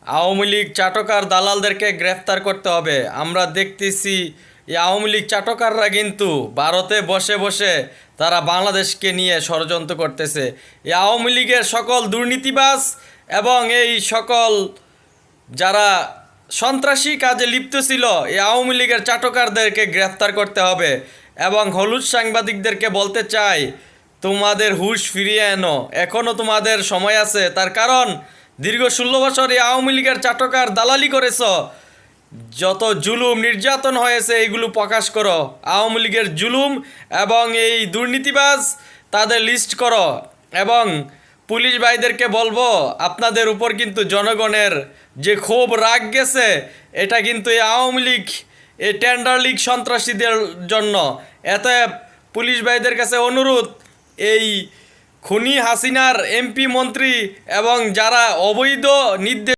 আওয়ামী লীগ চাটকার দালালদেরকে গ্রেফতার করতে হবে। আমরা দেখতেছি এই আওয়ামী লীগ চাটকাররা কিন্তু ভারতে বসে বসে তারা বাংলাদেশকে নিয়ে ষড়যন্ত্র করতেছে। এই আওয়ামী লীগের সকল দুর্নীতিবাজ এবং এই সকল যারা সন্ত্রাসী কাজে লিপ্ত ছিল এই আওয়ামী লীগের চাটকারদেরকে গ্রেফতার করতে হবে। এবং হলুদ সাংবাদিকদেরকে বলতে চাই, তোমাদের হুঁশ ফিরিয়ে এনো, এখনও তোমাদের সময় আছে। তার কারণ দীর্ঘ 16 বছর এই আওয়ামী লীগের চাটকার দালালি করেছ। যত জুলুম নির্যাতন হয়েছে এইগুলো প্রকাশ করো, আওয়ামী লীগের জুলুম এবং এই দুর্নীতিবাজ তাদের লিস্ট করো। এবং পুলিশ ভাইদেরকে বলবো, আপনাদের উপর কিন্তু জনগণের যে ক্ষোভ রাগ গেছে, এটা কিন্তু এই আওয়ামী লীগ এই টেন্ডার লীগ সন্ত্রাসীদের জন্য। এতে পুলিশ ভাইদের কাছে অনুরোধ, এই খুনি হাসিনার এমপি মন্ত্রী এবং যারা অবৈধ নির্দেশ